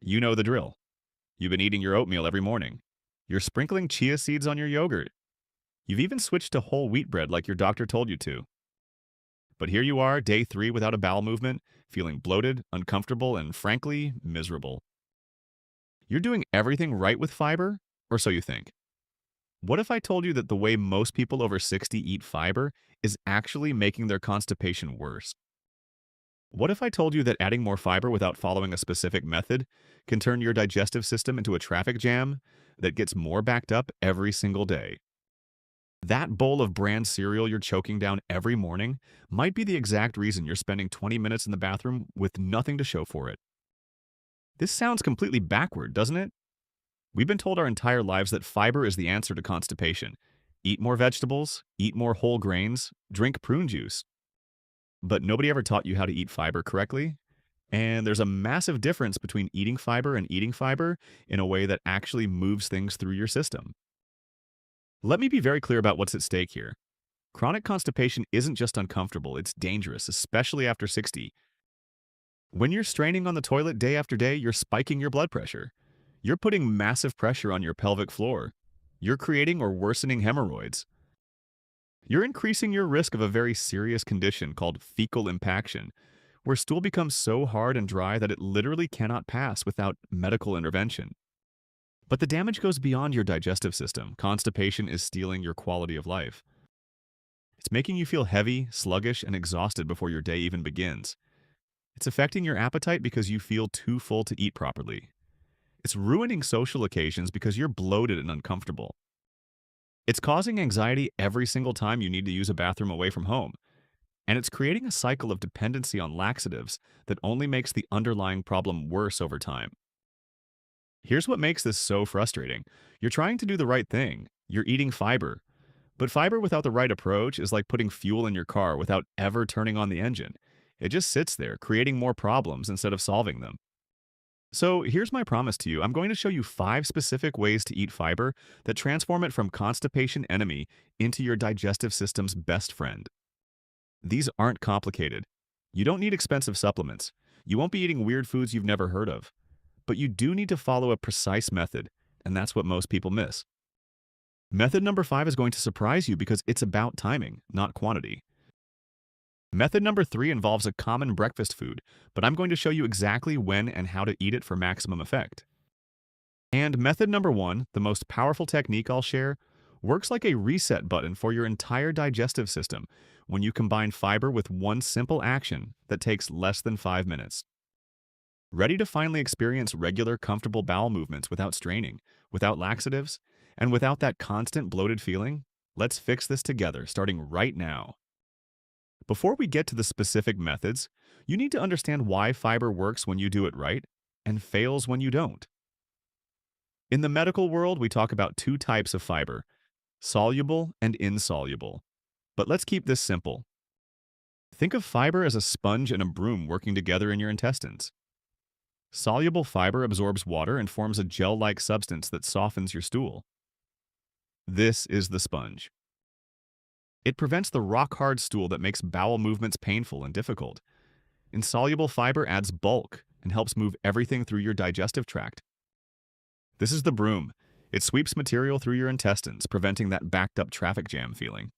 You know the drill. You've been eating your oatmeal every morning. You're sprinkling chia seeds on your yogurt. You've even switched to whole wheat bread like your doctor told you to. But here you are, day 3 without a bowel movement, feeling bloated, uncomfortable, and frankly, miserable. You're doing everything right with fiber, or so you think. What if I told you that the way most people over 60 eat fiber is actually making their constipation worse? What if I told you that adding more fiber without following a specific method can turn your digestive system into a traffic jam that gets more backed up every single day? That bowl of bran cereal you're choking down every morning might be the exact reason you're spending 20 minutes in the bathroom with nothing to show for it. This sounds completely backward, doesn't it? We've been told our entire lives that fiber is the answer to constipation. Eat more vegetables, eat more whole grains, drink prune juice. But nobody ever taught you how to eat fiber correctly. And there's a massive difference between eating fiber and eating fiber in a way that actually moves things through your system. Let me be very clear about what's at stake here. Chronic constipation isn't just uncomfortable, it's dangerous, especially after 60. When you're straining on the toilet day after day, you're spiking your blood pressure. You're putting massive pressure on your pelvic floor. You're creating or worsening hemorrhoids. You're increasing your risk of a very serious condition called fecal impaction, where stool becomes so hard and dry that it literally cannot pass without medical intervention. But the damage goes beyond your digestive system. Constipation is stealing your quality of life. It's making you feel heavy, sluggish, and exhausted before your day even begins. It's affecting your appetite because you feel too full to eat properly. It's ruining social occasions because you're bloated and uncomfortable. It's causing anxiety every single time you need to use a bathroom away from home. And it's creating a cycle of dependency on laxatives that only makes the underlying problem worse over time. Here's what makes this so frustrating. You're trying to do the right thing. You're eating fiber. But fiber without the right approach is like putting fuel in your car without ever turning on the engine. It just sits there, creating more problems instead of solving them. So here's my promise to you. I'm going to show you 5 specific ways to eat fiber that transform it from constipation enemy into your digestive system's best friend. These aren't complicated. You don't need expensive supplements. You won't be eating weird foods you've never heard of. But you do need to follow a precise method, and that's what most people miss. Method number 5 is going to surprise you because it's about timing, not quantity. Method number 3 involves a common breakfast food, but I'm going to show you exactly when and how to eat it for maximum effect. And method number 1, the most powerful technique I'll share, works like a reset button for your entire digestive system when you combine fiber with one simple action that takes less than 5 minutes. Ready to finally experience regular, comfortable bowel movements without straining, without laxatives, and without that constant bloated feeling? Let's fix this together, starting right now. Before we get to the specific methods, you need to understand why fiber works when you do it right and fails when you don't. In the medical world, we talk about 2 types of fiber, soluble and insoluble. But let's keep this simple. Think of fiber as a sponge and a broom working together in your intestines. Soluble fiber absorbs water and forms a gel-like substance that softens your stool. This is the sponge. It prevents the rock-hard stool that makes bowel movements painful and difficult. Insoluble fiber adds bulk and helps move everything through your digestive tract. This is the broom. It sweeps material through your intestines, preventing that backed-up traffic jam feeling.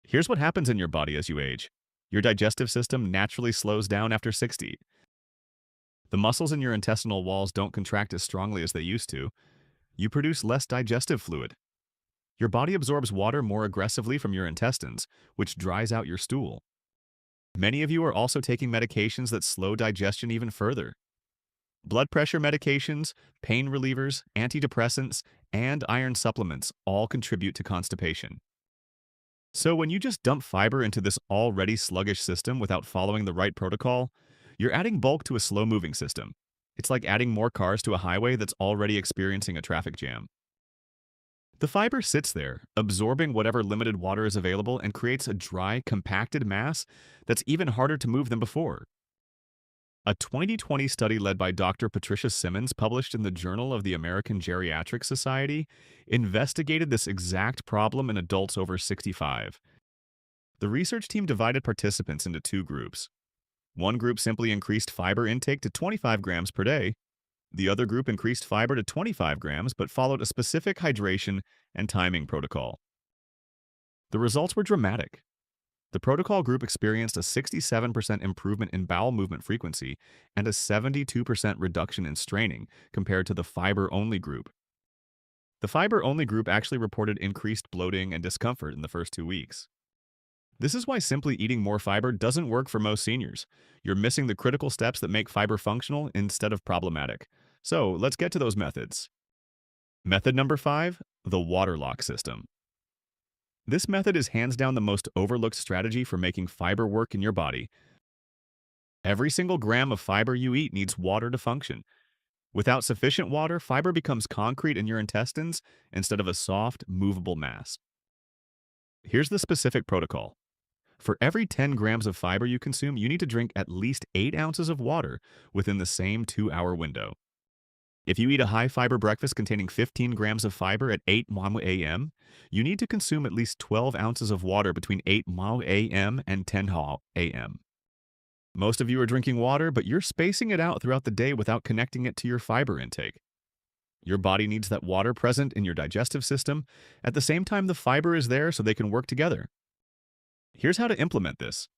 Here's what happens in your body as you age. Your digestive system naturally slows down after 60. The muscles in your intestinal walls don't contract as strongly as they used to. You produce less digestive fluid. Your body absorbs water more aggressively from your intestines, which dries out your stool. Many of you are also taking medications that slow digestion even further. Blood pressure medications, pain relievers, antidepressants, and iron supplements all contribute to constipation. So when you just dump fiber into this already sluggish system without following the right protocol, you're adding bulk to a slow-moving system. It's like adding more cars to a highway that's already experiencing a traffic jam. The fiber sits there, absorbing whatever limited water is available and creates a dry, compacted mass that's even harder to move than before. A 2020 study led by Dr. Patricia Simmons, published in the Journal of the American Geriatric Society, investigated this exact problem in adults over 65. The research team divided participants into 2 groups. One group simply increased fiber intake to 25 grams per day. The other group increased fiber to 25 grams but followed a specific hydration and timing protocol. The results were dramatic. The protocol group experienced a 67% improvement in bowel movement frequency and a 72% reduction in straining compared to the fiber-only group. The fiber-only group actually reported increased bloating and discomfort in the first 2 weeks. This is why simply eating more fiber doesn't work for most seniors. You're missing the critical steps that make fiber functional instead of problematic. So let's get to those methods. Method number 5, the water lock system. This method is hands down the most overlooked strategy for making fiber work in your body. Every single gram of fiber you eat needs water to function. Without sufficient water, fiber becomes concrete in your intestines instead of a soft, movable mass. Here's the specific protocol. For every 10 grams of fiber you consume, you need to drink at least 8 ounces of water within the same 2-hour window. If you eat a high-fiber breakfast containing 15 grams of fiber at 8 a.m., you need to consume at least 12 ounces of water between 8 a.m. and 10 a.m. Most of you are drinking water, but you're spacing it out throughout the day without connecting it to your fiber intake. Your body needs that water present in your digestive system. At the same time, the fiber is there so they can work together. Here's how to implement this.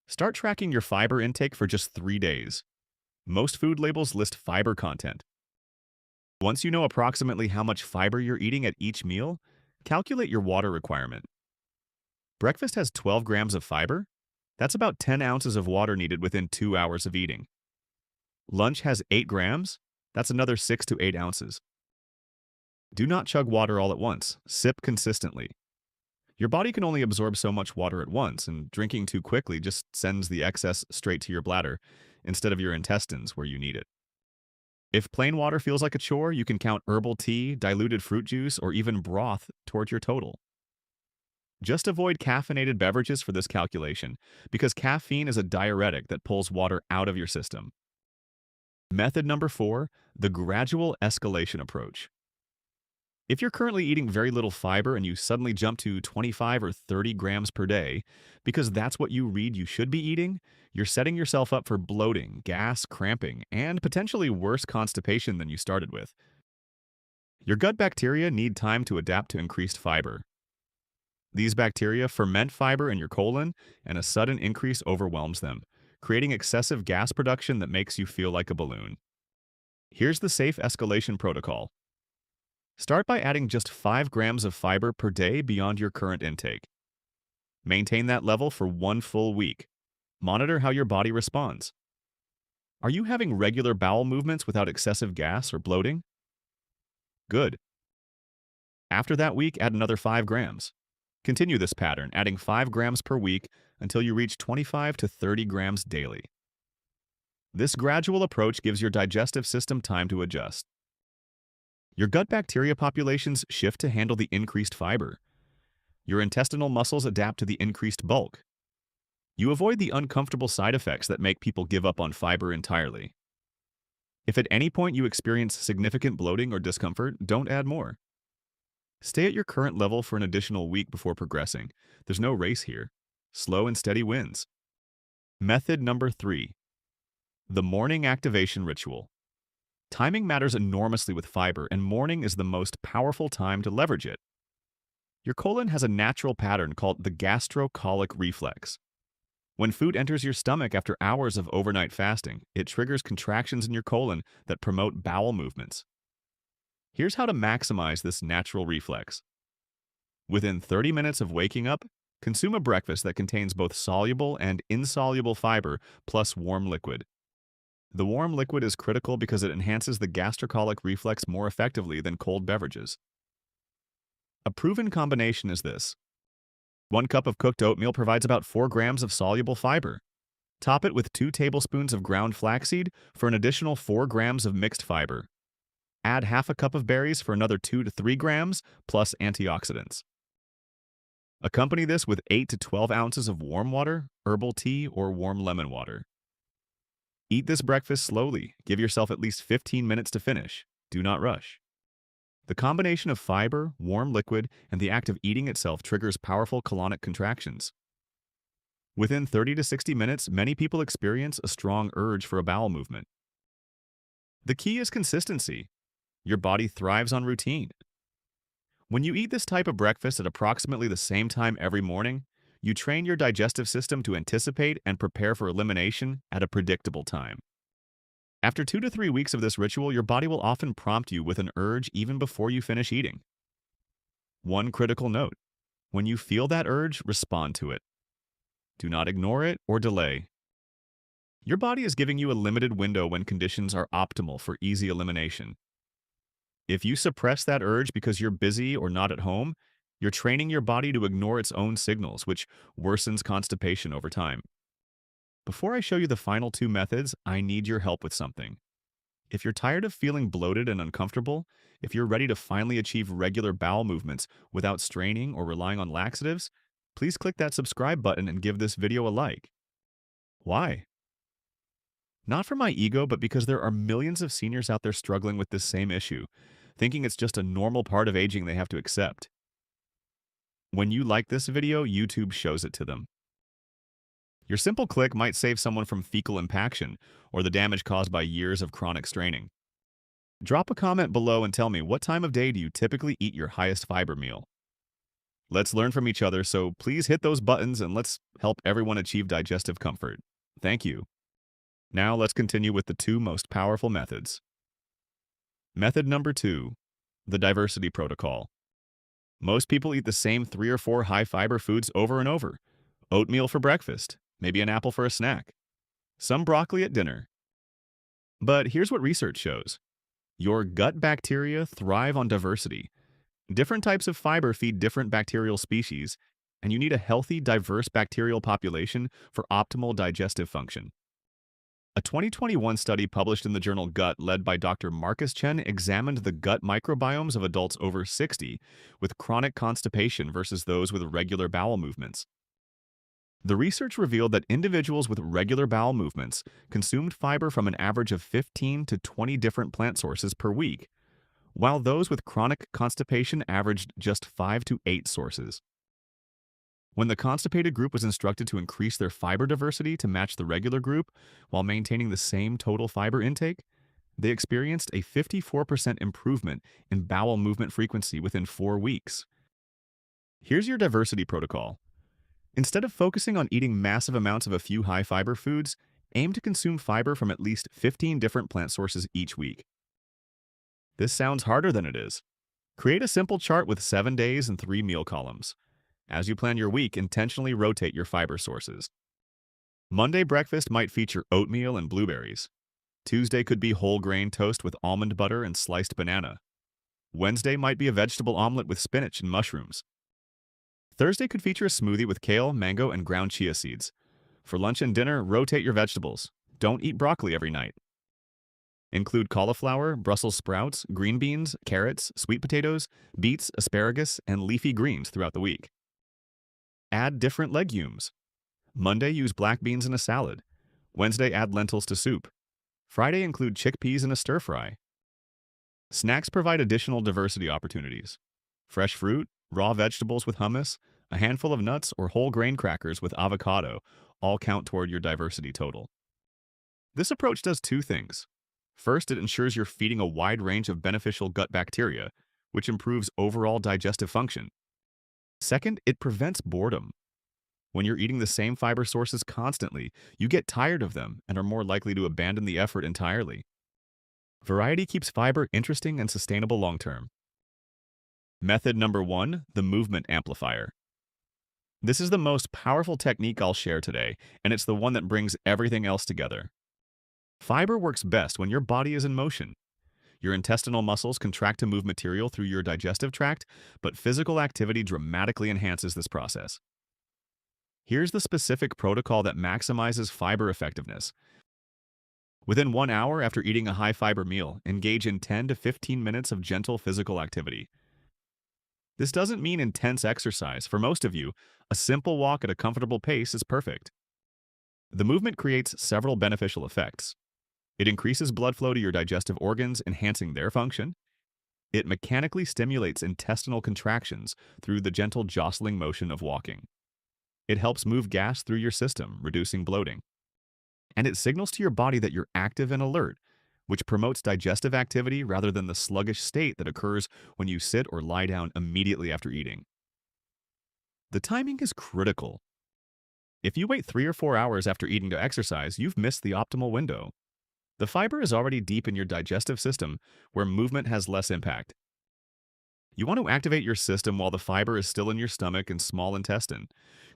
Start tracking your fiber intake for just 3 days. Most food labels list fiber content. Once you know approximately how much fiber you're eating at each meal, calculate your water requirement. Breakfast has 12 grams of fiber. That's about 10 ounces of water needed within 2 hours of eating. Lunch has 8 grams. That's another 6 to 8 ounces. Do not chug water all at once. Sip consistently. Your body can only absorb so much water at once, and drinking too quickly just sends the excess straight to your bladder instead of your intestines where you need it. If plain water feels like a chore, you can count herbal tea, diluted fruit juice, or even broth toward your total. Just avoid caffeinated beverages for this calculation, because caffeine is a diuretic that pulls water out of your system. Method number 4, the gradual escalation approach. If you're currently eating very little fiber and you suddenly jump to 25 or 30 grams per day, because that's what you read you should be eating, you're setting yourself up for bloating, gas, cramping, and potentially worse constipation than you started with. Your gut bacteria need time to adapt to increased fiber. These bacteria ferment fiber in your colon, and a sudden increase overwhelms them, creating excessive gas production that makes you feel like a balloon. Here's the safe escalation protocol. Start by adding just 5 grams of fiber per day beyond your current intake. Maintain that level for 1 full week. Monitor how your body responds. Are you having regular bowel movements without excessive gas or bloating? Good. After that week, add another 5 grams. Continue this pattern, adding 5 grams per week until you reach 25 to 30 grams daily. This gradual approach gives your digestive system time to adjust. Your gut bacteria populations shift to handle the increased fiber. Your intestinal muscles adapt to the increased bulk. You avoid the uncomfortable side effects that make people give up on fiber entirely. If at any point you experience significant bloating or discomfort, don't add more. Stay at your current level for an additional week before progressing. There's no race here. Slow and steady wins. Method number 3. The morning activation ritual. Timing matters enormously with fiber, and morning is the most powerful time to leverage it. Your colon has a natural pattern called the gastrocolic reflex. When food enters your stomach after hours of overnight fasting, it triggers contractions in your colon that promote bowel movements. Here's how to maximize this natural reflex. Within 30 minutes of waking up, consume a breakfast that contains both soluble and insoluble fiber plus warm liquid. The warm liquid is critical because it enhances the gastrocolic reflex more effectively than cold beverages. A proven combination is this. 1 cup of cooked oatmeal provides about 4 grams of soluble fiber. Top it with 2 tablespoons of ground flaxseed for an additional 4 grams of mixed fiber. Add half a cup of berries for another 2 to 3 grams, plus antioxidants. Accompany this with 8 to 12 ounces of warm water, herbal tea, or warm lemon water. Eat this breakfast slowly. Give yourself at least 15 minutes to finish. Do not rush. The combination of fiber, warm liquid, and the act of eating itself triggers powerful colonic contractions. Within 30 to 60 minutes, many people experience a strong urge for a bowel movement. The key is consistency. Your body thrives on routine. When you eat this type of breakfast at approximately the same time every morning, you train your digestive system to anticipate and prepare for elimination at a predictable time. After 2 to 3 weeks of this ritual, your body will often prompt you with an urge even before you finish eating. One critical note: when you feel that urge, respond to it. Do not ignore it or delay. Your body is giving you a limited window when conditions are optimal for easy elimination. If you suppress that urge because you're busy or not at home, you're training your body to ignore its own signals, which worsens constipation over time. Before I show you the final two methods, I need your help with something. If you're tired of feeling bloated and uncomfortable, if you're ready to finally achieve regular bowel movements without straining or relying on laxatives, please click that subscribe button and give this video a like. Why? Not for my ego, but because there are millions of seniors out there struggling with this same issue, thinking it's just a normal part of aging they have to accept. When you like this video, YouTube shows it to them. Your simple click might save someone from fecal impaction or the damage caused by years of chronic straining. Drop a comment below and tell me, what time of day do you typically eat your highest fiber meal? Let's learn from each other, so please hit those buttons and let's help everyone achieve digestive comfort. Thank you. Now let's continue with the two most powerful methods. Method number 2, the diversity protocol. Most people eat the same 3 or 4 high-fiber foods over and over. Oatmeal for breakfast, maybe an apple for a snack, some broccoli at dinner. But here's what research shows. Your gut bacteria thrive on diversity. Different types of fiber feed different bacterial species, and you need a healthy, diverse bacterial population for optimal digestive function. A 2021 study published in the journal Gut, led by Dr. Marcus Chen, examined the gut microbiomes of adults over 60 with chronic constipation versus those with regular bowel movements. The research revealed that individuals with regular bowel movements consumed fiber from an average of 15 to 20 different plant sources per week, while those with chronic constipation averaged just 5 to 8 sources. When the constipated group was instructed to increase their fiber diversity to match the regular group while maintaining the same total fiber intake, they experienced a 54% improvement in bowel movement frequency within 4 weeks. Here's your diversity protocol. Instead of focusing on eating massive amounts of a few high-fiber foods, aim to consume fiber from at least 15 different plant sources each week. This sounds harder than it is. Create a simple chart with 7 days and 3 meal columns. As you plan your week, intentionally rotate your fiber sources. Monday breakfast might feature oatmeal and blueberries. Tuesday could be whole grain toast with almond butter and sliced banana. Wednesday might be a vegetable omelet with spinach and mushrooms. Thursday could feature a smoothie with kale, mango, and ground chia seeds. For lunch and dinner, rotate your vegetables. Don't eat broccoli every night. Include cauliflower, Brussels sprouts, green beans, carrots, sweet potatoes, beets, asparagus, and leafy greens throughout the week. Add different legumes. Monday, use black beans in a salad. Wednesday, add lentils to soup. Friday, include chickpeas in a stir-fry. Snacks provide additional diversity opportunities. Fresh fruit, raw vegetables with hummus, a handful of nuts, or whole grain crackers with avocado all count toward your diversity total. This approach does 2 things. First, it ensures you're feeding a wide range of beneficial gut bacteria, which improves overall digestive function. Second, it prevents boredom. When you're eating the same fiber sources constantly, you get tired of them and are more likely to abandon the effort entirely. Variety keeps fiber interesting and sustainable long-term. Method number 1, the movement amplifier. This is the most powerful technique I'll share today, and it's the one that brings everything else together. Fiber works best when your body is in motion. Your intestinal muscles contract to move material through your digestive tract, but physical activity dramatically enhances this process. Here's the specific protocol that maximizes fiber effectiveness. Within 1 hour after eating a high-fiber meal, engage in 10 to 15 minutes of gentle physical activity. This doesn't mean intense exercise. For most of you, a simple walk at a comfortable pace is perfect. The movement creates several beneficial effects. It increases blood flow to your digestive organs, enhancing their function. It mechanically stimulates intestinal contractions through the gentle jostling motion of walking. It helps move gas through your system, reducing bloating. And it signals to your body that you're active and alert, which promotes digestive activity rather than the sluggish state that occurs when you sit or lie down immediately after eating. The timing is critical. If you wait 3 or 4 hours after eating to exercise, you've missed the optimal window. The fiber is already deep in your digestive system, where movement has less impact. You want to activate your system while the fiber is still in your stomach and small intestine,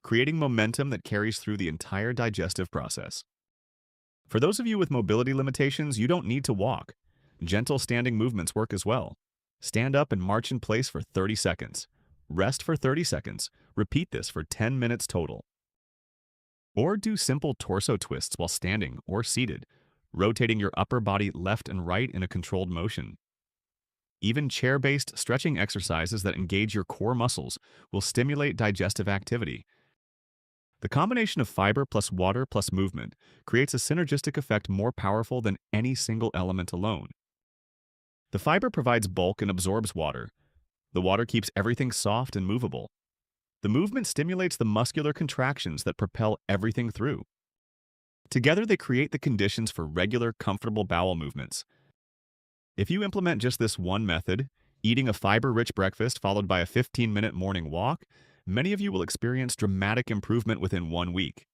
creating momentum that carries through the entire digestive process. For those of you with mobility limitations, you don't need to walk. Gentle standing movements work as well. Stand up and march in place for 30 seconds. Rest for 30 seconds. Repeat this for 10 minutes total. Or do simple torso twists while standing or seated, rotating your upper body left and right in a controlled motion. Even chair-based stretching exercises that engage your core muscles will stimulate digestive activity. The combination of fiber plus water plus movement creates a synergistic effect more powerful than any single element alone. The fiber provides bulk and absorbs water. The water keeps everything soft and movable. The movement stimulates the muscular contractions that propel everything through. Together, they create the conditions for regular, comfortable bowel movements. If you implement just this one method, eating a fiber-rich breakfast followed by a 15-minute morning walk, many of you will experience dramatic improvement within 1 week.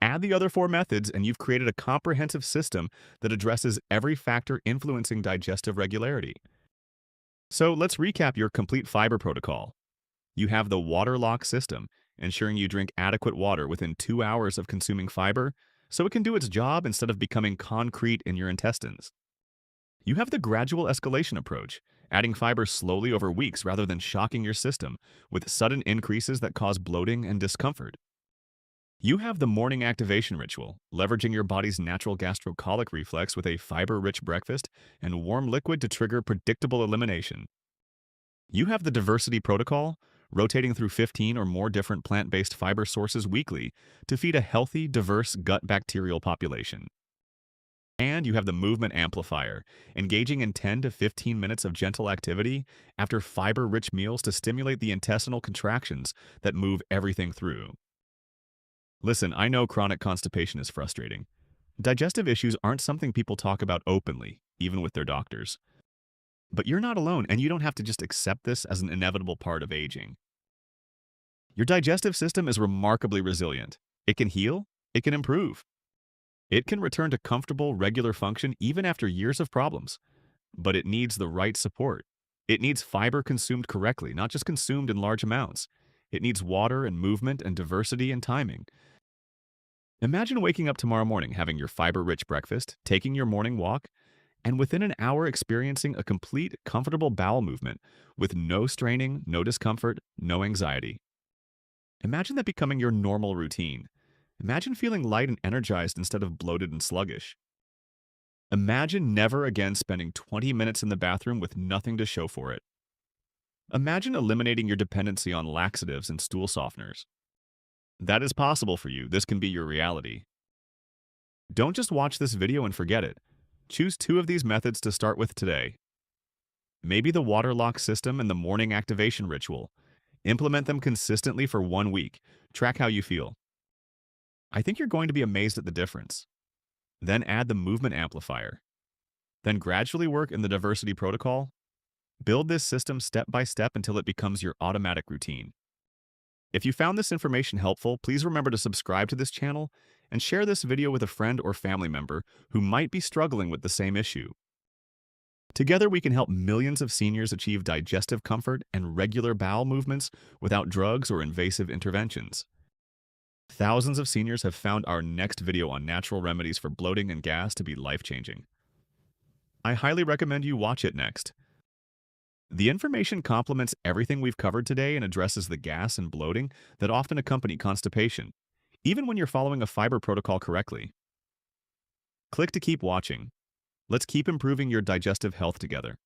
Add the other 4 methods and you've created a comprehensive system that addresses every factor influencing digestive regularity. So let's recap your complete fiber protocol. You have the water lock system, ensuring you drink adequate water within 2 hours of consuming fiber so it can do its job instead of becoming concrete in your intestines. You have the gradual escalation approach, adding fiber slowly over weeks rather than shocking your system with sudden increases that cause bloating and discomfort. You have the morning activation ritual, leveraging your body's natural gastrocolic reflex with a fiber-rich breakfast and warm liquid to trigger predictable elimination. You have the diversity protocol, rotating through 15 or more different plant-based fiber sources weekly to feed a healthy, diverse gut bacterial population. And you have the movement amplifier, engaging in 10 to 15 minutes of gentle activity after fiber-rich meals to stimulate the intestinal contractions that move everything through. Listen, I know chronic constipation is frustrating. Digestive issues aren't something people talk about openly, even with their doctors. But you're not alone, and you don't have to just accept this as an inevitable part of aging. Your digestive system is remarkably resilient. It can heal, it can improve. It can return to comfortable, regular function even after years of problems. But it needs the right support. It needs fiber consumed correctly, not just consumed in large amounts. It needs water and movement and diversity and timing. Imagine waking up tomorrow morning, having your fiber-rich breakfast, taking your morning walk, and within an hour experiencing a complete, comfortable bowel movement with no straining, no discomfort, no anxiety. Imagine that becoming your normal routine. Imagine feeling light and energized instead of bloated and sluggish. Imagine never again spending 20 minutes in the bathroom with nothing to show for it. Imagine eliminating your dependency on laxatives and stool softeners. That is possible for you. This can be your reality. Don't just watch this video and forget it. Choose 2 of these methods to start with today. Maybe the water lock system and the morning activation ritual. Implement them consistently for 1 week. Track how you feel. I think you're going to be amazed at the difference. Then add the movement amplifier. Then gradually work in the diversity protocol. Build this system step by step until it becomes your automatic routine. If you found this information helpful, please remember to subscribe to this channel and share this video with a friend or family member who might be struggling with the same issue. Together, we can help millions of seniors achieve digestive comfort and regular bowel movements without drugs or invasive interventions. Thousands of seniors have found our next video on natural remedies for bloating and gas to be life-changing. I highly recommend you watch it next. The information complements everything we've covered today and addresses the gas and bloating that often accompany constipation, even when you're following a fiber protocol correctly. Click to keep watching. Let's keep improving your digestive health together.